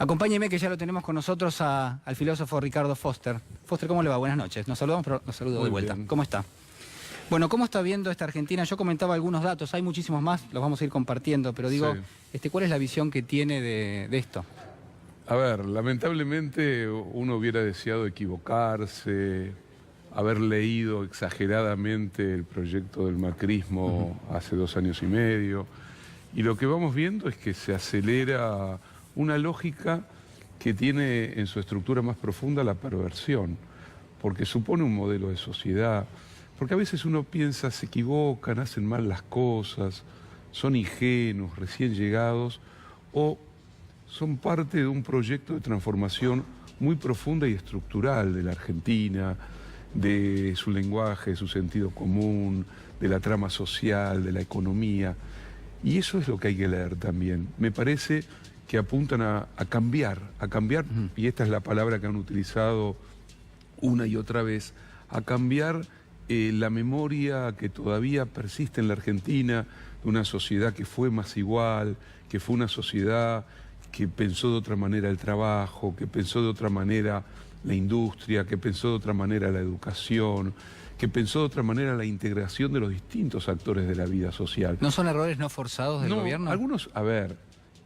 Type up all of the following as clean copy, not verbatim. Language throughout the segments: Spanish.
Acompáñeme, que ya lo tenemos con nosotros al filósofo Ricardo Foster. Foster, ¿cómo le va? Buenas noches. Nos saludamos, pero nos saludo de vuelta. ¿Cómo está? Bueno, ¿cómo está viendo esta Argentina? Yo comentaba algunos datos, hay muchísimos más, los vamos a ir compartiendo, pero digo, sí. ¿Cuál es la visión que tiene de esto? A ver, lamentablemente uno hubiera deseado equivocarse, haber leído exageradamente el proyecto del macrismo hace 2 años y medio, y lo que vamos viendo es que se acelera una lógica que tiene en su estructura más profunda la perversión, porque supone un modelo de sociedad, porque a veces uno piensa, se equivocan, hacen mal las cosas, son ingenuos, recién llegados, o son parte de un proyecto de transformación muy profunda y estructural de la Argentina, de su lenguaje, de su sentido común, de la trama social, de la economía. Y eso es lo que hay que leer también. Me parece que apuntan a cambiar, y esta es la palabra que han utilizado una y otra vez, a cambiar la memoria que todavía persiste en la Argentina, de una sociedad que fue más igual, que fue una sociedad que pensó de otra manera el trabajo, que pensó de otra manera la industria, que pensó de otra manera la educación, que pensó de otra manera la integración de los distintos actores de la vida social. ¿No son errores no forzados del gobierno? Algunos, a ver,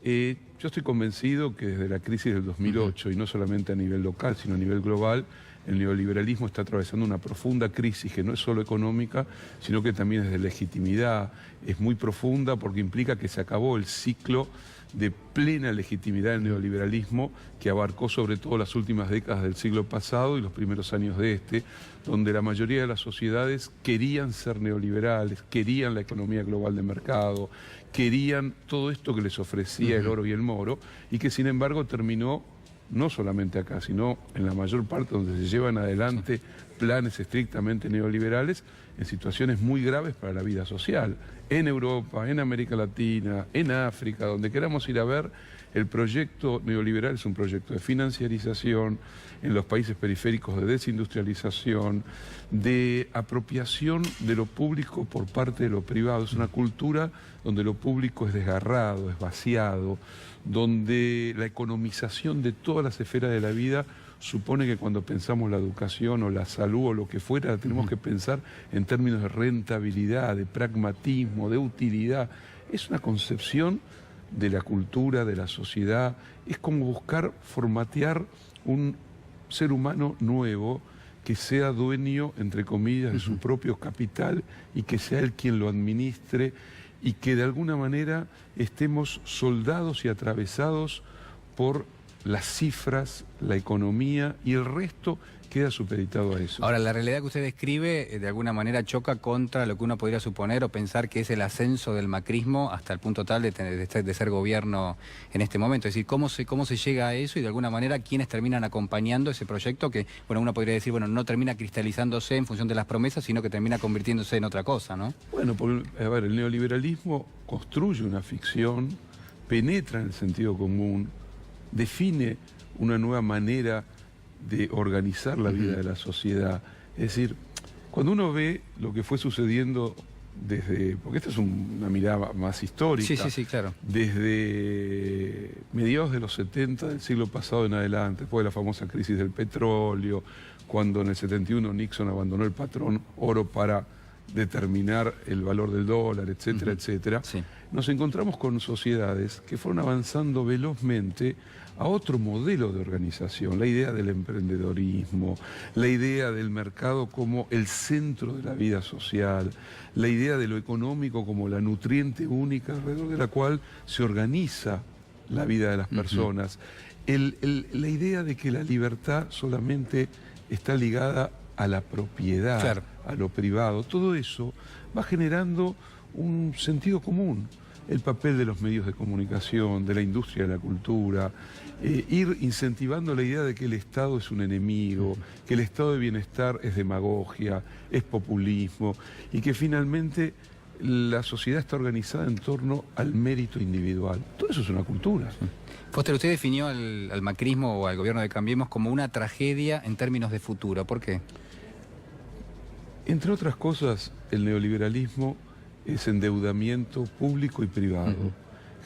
yo estoy convencido que desde la crisis del 2008, y no solamente a nivel local, sino a nivel global, el neoliberalismo está atravesando una profunda crisis que no es solo económica, sino que también es de legitimidad. Es muy profunda porque implica que se acabó el ciclo de plena legitimidad del neoliberalismo que abarcó sobre todo las últimas décadas del siglo pasado y los primeros años de este, donde la mayoría de las sociedades querían ser neoliberales, querían la economía global de mercado, querían todo esto que les ofrecía el oro y el moro, y que sin embargo terminó no solamente acá, sino en la mayor parte donde se llevan adelante planes estrictamente neoliberales, en situaciones muy graves para la vida social. En Europa, en América Latina, en África, donde queramos ir a ver, el proyecto neoliberal es un proyecto de financiarización, en los países periféricos de desindustrialización, de apropiación de lo público por parte de lo privado. Es una cultura donde lo público es desgarrado, es vaciado, donde la economización de todas las esferas de la vida supone que cuando pensamos la educación o la salud o lo que fuera, tenemos que pensar en términos de rentabilidad, de pragmatismo, de utilidad. Es una concepción de la cultura, de la sociedad. Es como buscar formatear un ser humano nuevo que sea dueño, entre comillas, de su propio capital y que sea él quien lo administre, y que de alguna manera estemos soldados y atravesados por las cifras, la economía, y el resto queda supeditado a eso. Ahora, la realidad que usted describe de alguna manera choca contra lo que uno podría suponer o pensar que es el ascenso del macrismo hasta el punto tal de ser gobierno en este momento. Es decir, ¿cómo se llega a eso y de alguna manera quiénes terminan acompañando ese proyecto que, bueno, uno podría decir, bueno, no termina cristalizándose en función de las promesas, sino que termina convirtiéndose en otra cosa, ¿no? Bueno, a ver, el neoliberalismo construye una ficción, penetra en el sentido común, define una nueva manera de organizar la vida de la sociedad. Es decir, cuando uno ve lo que fue sucediendo desde, porque esta es una mirada más histórica, sí, claro, desde mediados de los 70 del siglo pasado en adelante, después de la famosa crisis del petróleo, cuando en el 71 Nixon abandonó el patrón oro para determinar el valor del dólar, etcétera, etcétera, nos encontramos con sociedades que fueron avanzando velozmente a otro modelo de organización, la idea del emprendedorismo, la idea del mercado como el centro de la vida social, la idea de lo económico como la nutriente única alrededor de la cual se organiza la vida de las personas, la idea de que la libertad solamente está ligada a la propiedad, a lo privado. Todo eso va generando un sentido común. El papel de los medios de comunicación, de la industria de la cultura, ir incentivando la idea de que el Estado es un enemigo, que el estado de bienestar es demagogia, es populismo, y que finalmente la sociedad está organizada en torno al mérito individual. Todo eso es una cultura. Foster, usted definió al macrismo o al gobierno de Cambiemos como una tragedia en términos de futuro. ¿Por qué? Entre otras cosas, el neoliberalismo es endeudamiento público y privado.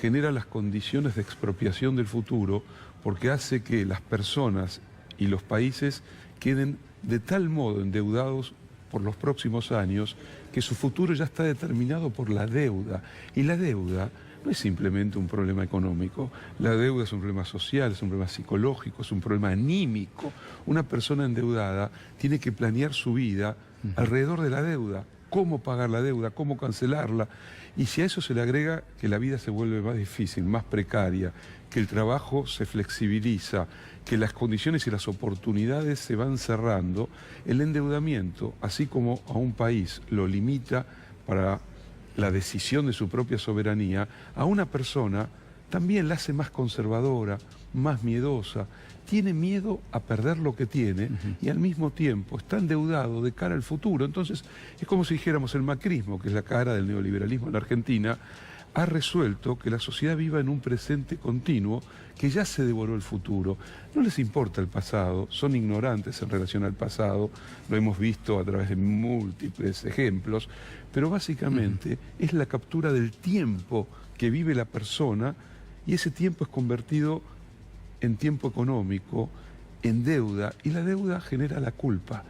genera las condiciones de expropiación del futuro porque hace que las personas y los países queden de tal modo endeudados por los próximos años que su futuro ya está determinado por la deuda. Y la deuda no es simplemente un problema económico, la deuda es un problema social, es un problema psicológico, es un problema anímico. Una persona endeudada tiene que planear su vida alrededor de la deuda, cómo pagar la deuda, cómo cancelarla. Y si a eso se le agrega que la vida se vuelve más difícil, más precaria, que el trabajo se flexibiliza, que las condiciones y las oportunidades se van cerrando, el endeudamiento, así como a un país lo limita para la decisión de su propia soberanía, a una persona también la hace más conservadora, más miedosa, tiene miedo a perder lo que tiene y al mismo tiempo está endeudado de cara al futuro. Entonces es como si dijéramos el macrismo, que es la cara del neoliberalismo en la Argentina, ha resuelto que la sociedad viva en un presente continuo que ya se devoró el futuro. No les importa el pasado, son ignorantes en relación al pasado, lo hemos visto a través de múltiples ejemplos, pero básicamente es la captura del tiempo que vive la persona y ese tiempo es convertido en tiempo económico, en deuda, y la deuda genera la culpa.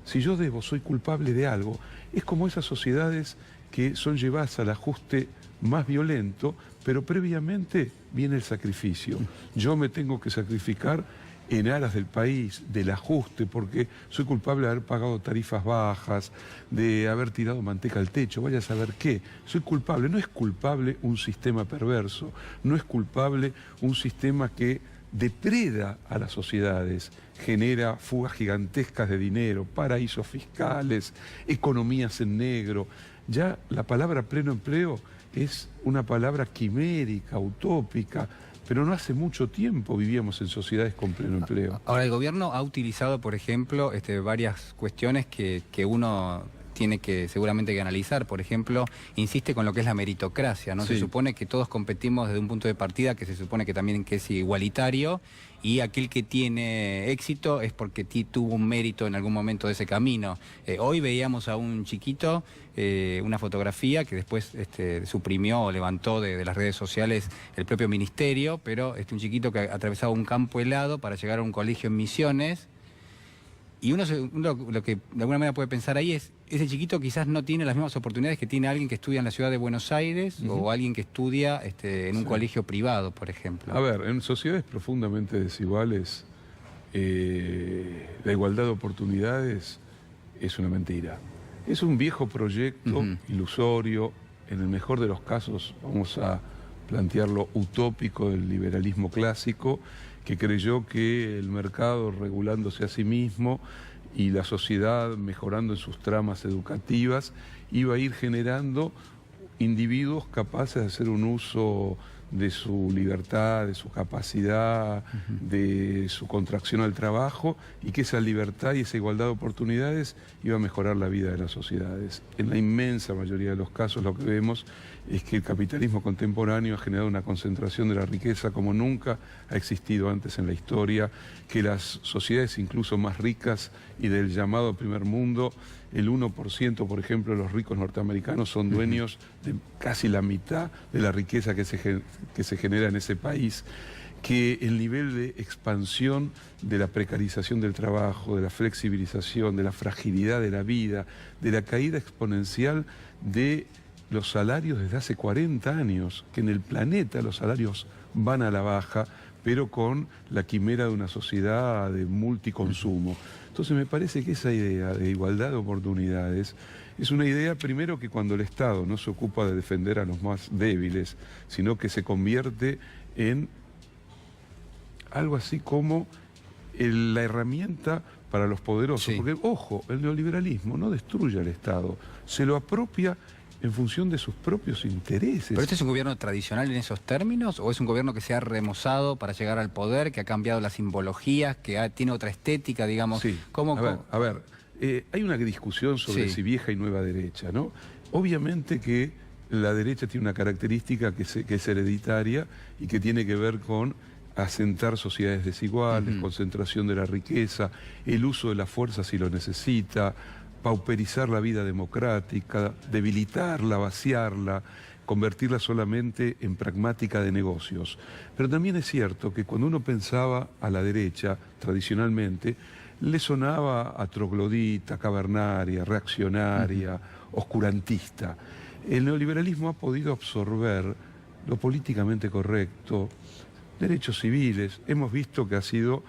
Si yo debo, soy culpable de algo, es como esas sociedades que son llevadas al ajuste más violento, pero previamente viene el sacrificio. Yo me tengo que sacrificar en aras del país, del ajuste, porque soy culpable de haber pagado tarifas bajas, de haber tirado manteca al techo, vaya a saber qué. Soy culpable. No es culpable un sistema perverso, no es culpable un sistema que depreda a las sociedades, genera fugas gigantescas de dinero, paraísos fiscales, economías en negro. Ya la palabra pleno empleo es una palabra quimérica, utópica, pero no hace mucho tiempo vivíamos en sociedades con pleno empleo. Ahora, el gobierno ha utilizado, por ejemplo, varias cuestiones que uno tiene que seguramente que analizar. Por ejemplo, insiste con lo que es la meritocracia, ¿no? Sí. Se supone que todos competimos desde un punto de partida que se supone que también que es igualitario, y aquel que tiene éxito es porque tuvo un mérito en algún momento de ese camino. Hoy veíamos a un chiquito, una fotografía que después suprimió o levantó de las redes sociales el propio ministerio, pero un chiquito que atravesaba un campo helado para llegar a un colegio en Misiones. Y uno lo que de alguna manera puede pensar ahí es, ese chiquito quizás no tiene las mismas oportunidades que tiene alguien que estudia en la ciudad de Buenos Aires o alguien que estudia en un colegio privado, por ejemplo. A ver, en sociedades profundamente desiguales, la igualdad de oportunidades es una mentira. Es un viejo proyecto ilusorio, en el mejor de los casos vamos a plantearlo utópico del liberalismo clásico, que creyó que el mercado regulándose a sí mismo y la sociedad mejorando en sus tramas educativas iba a ir generando individuos capaces de hacer un uso de su libertad, de su capacidad, de su contracción al trabajo, y que esa libertad y esa igualdad de oportunidades iba a mejorar la vida de las sociedades. En la inmensa mayoría de los casos lo que vemos es que el capitalismo contemporáneo ha generado una concentración de la riqueza como nunca ha existido antes en la historia, que las sociedades incluso más ricas y del llamado primer mundo, el 1%, por ejemplo, de los ricos norteamericanos son dueños de casi la mitad de la riqueza que se genera en ese país, que el nivel de expansión de la precarización del trabajo, de la flexibilización, de la fragilidad de la vida, de la caída exponencial de los salarios desde hace 40 años, que en el planeta los salarios van a la baja, pero con la quimera de una sociedad de multiconsumo. Entonces me parece que esa idea de igualdad de oportunidades es una idea, primero, que cuando el Estado no se ocupa de defender a los más débiles, sino que se convierte en algo así como la herramienta para los poderosos. Sí. Porque, ojo, el neoliberalismo no destruye al Estado, se lo apropia en función de sus propios intereses. ¿Pero este es un gobierno tradicional en esos términos? ¿O es un gobierno que se ha remozado para llegar al poder, que ha cambiado las simbologías, que tiene otra estética, digamos? Sí. A ver, hay una discusión sobre si vieja y nueva derecha, ¿no? Obviamente que la derecha tiene una característica que es hereditaria y que tiene que ver con asentar sociedades desiguales, concentración de la riqueza, el uso de la fuerza si lo necesita, pauperizar la vida democrática, debilitarla, vaciarla, convertirla solamente en pragmática de negocios. Pero también es cierto que cuando uno pensaba a la derecha, tradicionalmente, le sonaba a troglodita, cavernaria, reaccionaria, oscurantista. El neoliberalismo ha podido absorber lo políticamente correcto, derechos civiles. Hemos visto que ha sido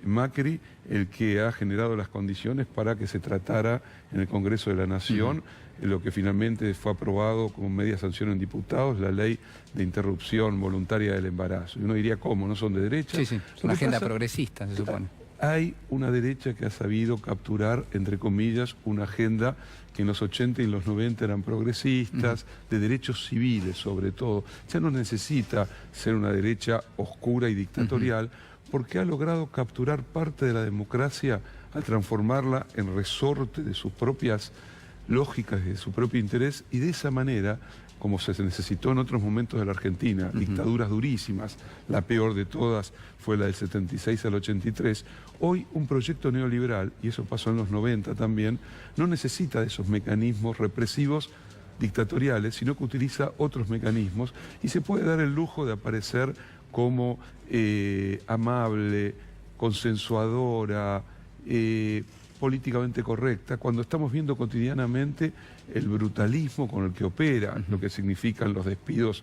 Macri el que ha generado las condiciones para que se tratara en el Congreso de la Nación lo que finalmente fue aprobado como media sanción en diputados, la ley de interrupción voluntaria del embarazo. Y uno diría, ¿cómo? ¿No son de derecha? Sí, sí, es una agenda progresista, se supone. Hay una derecha que ha sabido capturar, entre comillas, una agenda que en los 80 y en los 90 eran progresistas, de derechos civiles sobre todo. Ya no necesita ser una derecha oscura y dictatorial, porque ha logrado capturar parte de la democracia al transformarla en resorte de sus propias lógicas, de su propio interés, y de esa manera, como se necesitó en otros momentos de la Argentina, dictaduras durísimas, la peor de todas fue la del 76 al 83, hoy un proyecto neoliberal, y eso pasó en los 90 también, no necesita de esos mecanismos represivos dictatoriales, sino que utiliza otros mecanismos y se puede dar el lujo de aparecer como amable, consensuadora, políticamente correcta, cuando estamos viendo cotidianamente el brutalismo con el que opera, lo que significan los despidos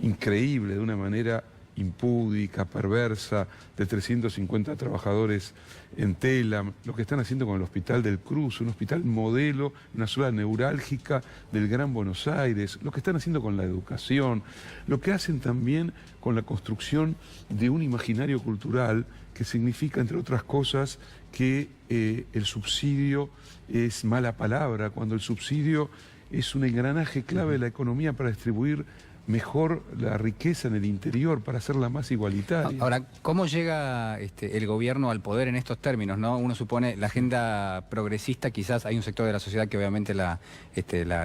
increíbles, de una manera impúdica, perversa, de 350 trabajadores en Telam, lo que están haciendo con el Hospital del Cruz, un hospital modelo, una zona neurálgica del Gran Buenos Aires, lo que están haciendo con la educación, lo que hacen también con la construcción de un imaginario cultural que significa, entre otras cosas, que el subsidio es mala palabra, cuando el subsidio es un engranaje clave de la economía para distribuir mejor la riqueza en el interior, para hacerla más igualitaria. Ahora, ¿cómo llega el gobierno al poder en estos términos, ¿no? Uno supone la agenda progresista, quizás hay un sector de la sociedad que obviamente la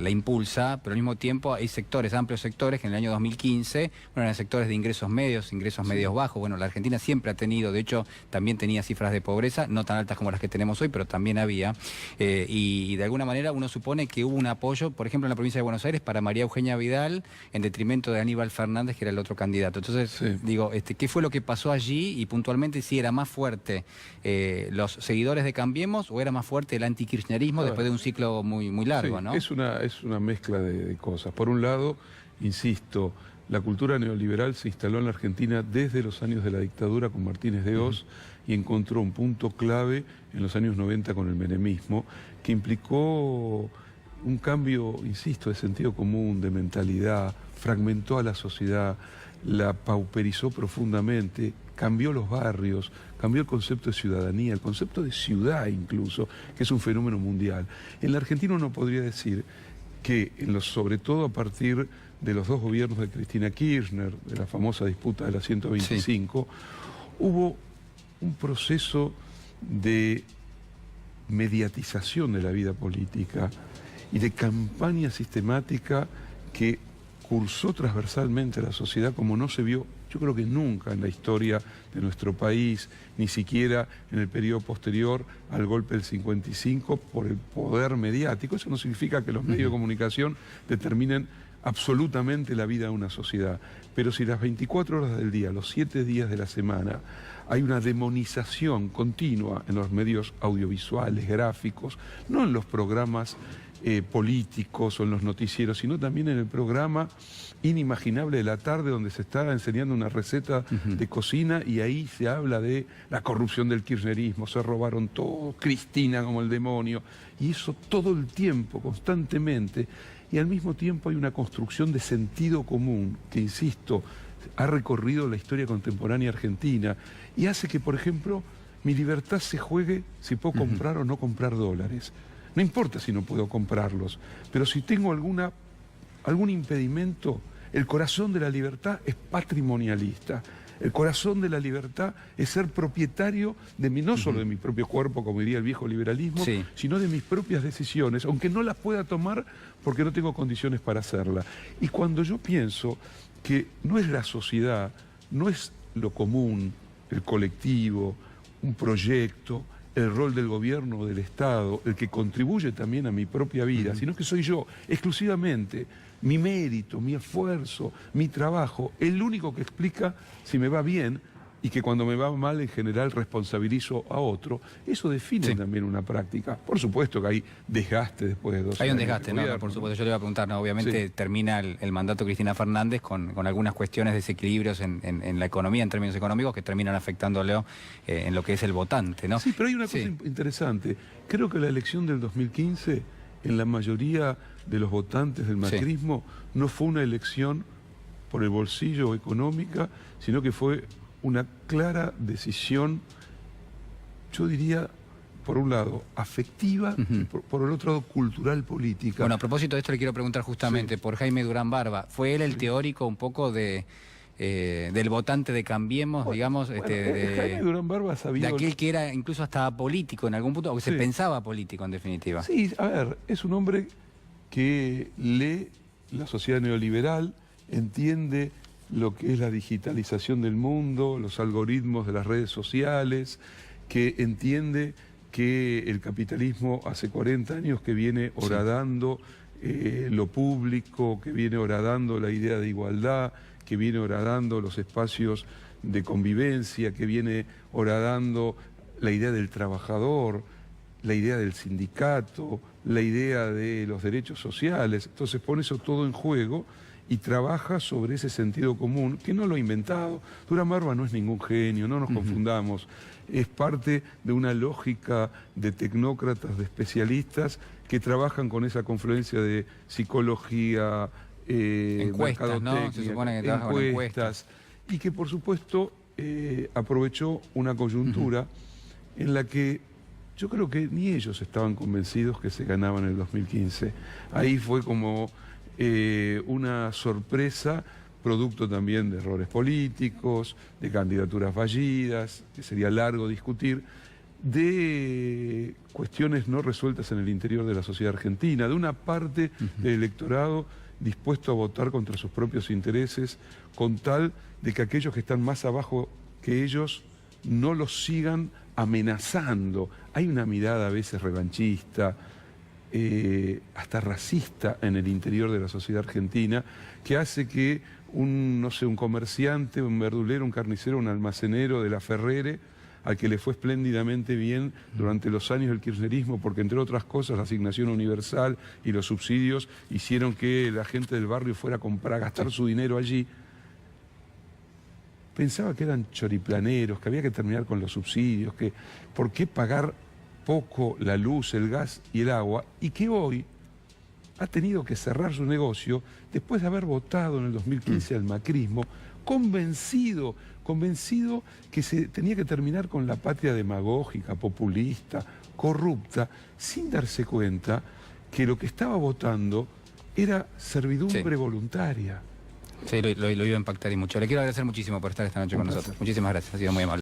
impulsa, pero al mismo tiempo hay sectores, amplios sectores, que en el año 2015, bueno, eran sectores de ingresos medios medios bajos. Bueno, la Argentina siempre ha tenido, de hecho, también tenía cifras de pobreza, no tan altas como las que tenemos hoy, pero también había. Y de alguna manera uno supone que hubo un apoyo, por ejemplo, en la provincia de Buenos Aires, para María Eugenia Vidal, en detrimento de Aníbal Fernández, que era el otro candidato. Entonces, digo, ¿qué fue lo que pasó allí? Y puntualmente, si era más fuerte los seguidores de Cambiemos o era más fuerte el antikirchnerismo después de un ciclo muy largo, sí, ¿no? Es una mezcla de cosas. Por un lado, insisto, la cultura neoliberal se instaló en la Argentina desde los años de la dictadura con Martínez de Hoz y encontró un punto clave en los años 90 con el menemismo, que implicó un cambio, insisto, de sentido común, de mentalidad, fragmentó a la sociedad, la pauperizó profundamente, cambió los barrios, cambió el concepto de ciudadanía, el concepto de ciudad incluso, que es un fenómeno mundial. En la Argentina uno podría decir que, sobre todo a partir de los dos gobiernos de Cristina Kirchner, de la famosa disputa de la 125, hubo un proceso de mediatización de la vida política y de campaña sistemática que cursó transversalmente a la sociedad como no se vio, yo creo que nunca en la historia de nuestro país, ni siquiera en el periodo posterior al golpe del 55, por el poder mediático. Eso no significa que los medios de comunicación determinen absolutamente la vida de una sociedad. Pero si las 24 horas del día, los 7 días de la semana, hay una demonización continua en los medios audiovisuales, gráficos, no en los programas políticos o en los noticieros, sino también en el programa inimaginable de la tarde donde se está enseñando una receta de cocina y ahí se habla de la corrupción del kirchnerismo, se robaron todo, Cristina como el demonio, y eso todo el tiempo, constantemente, y al mismo tiempo hay una construcción de sentido común que, insisto, ha recorrido la historia contemporánea argentina y hace que, por ejemplo, mi libertad se juegue si puedo comprar o no comprar dólares. No importa si no puedo comprarlos, pero si tengo algún impedimento, el corazón de la libertad es patrimonialista. El corazón de la libertad es ser propietario de no solo de mi propio cuerpo, como diría el viejo liberalismo, sino de mis propias decisiones, aunque no las pueda tomar porque no tengo condiciones para hacerla. Y cuando yo pienso que no es la sociedad, no es lo común, el colectivo, un proyecto, el rol del gobierno, del Estado, el que contribuye también a mi propia vida, sino que soy yo, exclusivamente, mi mérito, mi esfuerzo, mi trabajo, el único que explica si me va bien, y que cuando me va mal en general responsabilizo a otro, eso define también una práctica. Por supuesto que hay desgaste después de 2 años. Hay un desgaste, ¿no? Por supuesto, yo le iba a preguntar, ¿no? Obviamente termina el mandato de Cristina Fernández con algunas cuestiones de desequilibrios en la economía, en términos económicos, que terminan afectándolo en lo que es el votante, ¿no? Sí, pero hay una cosa interesante. Creo que la elección del 2015, en la mayoría de los votantes del macrismo, no fue una elección por el bolsillo económica, sino que fue una clara decisión, yo diría, por un lado, afectiva, y por el otro lado, cultural, política. Bueno, a propósito de esto le quiero preguntar justamente por Jaime Durán Barba. ¿Fue él el teórico un poco del votante de Cambiemos, digamos? Jaime Durán Barba sabía... De aquel que era incluso hasta apolítico en algún punto, o que se pensaba político en definitiva. Sí, a ver, es un hombre que lee la sociedad neoliberal, entiende lo que es la digitalización del mundo, los algoritmos de las redes sociales, que entiende que el capitalismo hace 40 años que viene horadando lo público, que viene horadando la idea de igualdad, que viene horadando los espacios de convivencia, que viene horadando la idea del trabajador, la idea del sindicato, la idea de los derechos sociales. Entonces pone eso todo en juego y trabaja sobre ese sentido común, que no lo ha inventado. Durán Barba no es ningún genio, no nos confundamos. Es parte de una lógica de tecnócratas, de especialistas, que trabajan con esa confluencia de psicología, encuestas, ¿no? Se supone que trabaja con encuestas. Y que, por supuesto, aprovechó una coyuntura en la que yo creo que ni ellos estaban convencidos que se ganaban el 2015. Ahí fue como una sorpresa, producto también de errores políticos, de candidaturas fallidas, que sería largo discutir, de cuestiones no resueltas en el interior de la sociedad argentina, de una parte del electorado dispuesto a votar contra sus propios intereses, con tal de que aquellos que están más abajo que ellos no los sigan amenazando. Hay una mirada a veces revanchista, hasta racista en el interior de la sociedad argentina, que hace que un comerciante, un verdulero, un carnicero, un almacenero de la Ferrere, al que le fue espléndidamente bien durante los años del kirchnerismo, porque entre otras cosas la asignación universal y los subsidios hicieron que la gente del barrio fuera a comprar, a gastar su dinero allí, pensaba que eran choriplaneros, que había que terminar con los subsidios, que por qué pagar poco la luz, el gas y el agua, y que hoy ha tenido que cerrar su negocio después de haber votado en el 2015 al macrismo, convencido que se tenía que terminar con la patria demagógica, populista, corrupta, sin darse cuenta que lo que estaba votando era servidumbre voluntaria. Sí, lo iba a impactar y mucho. Le quiero agradecer muchísimo por estar esta noche con nosotros. Muchísimas gracias, ha sido muy amable.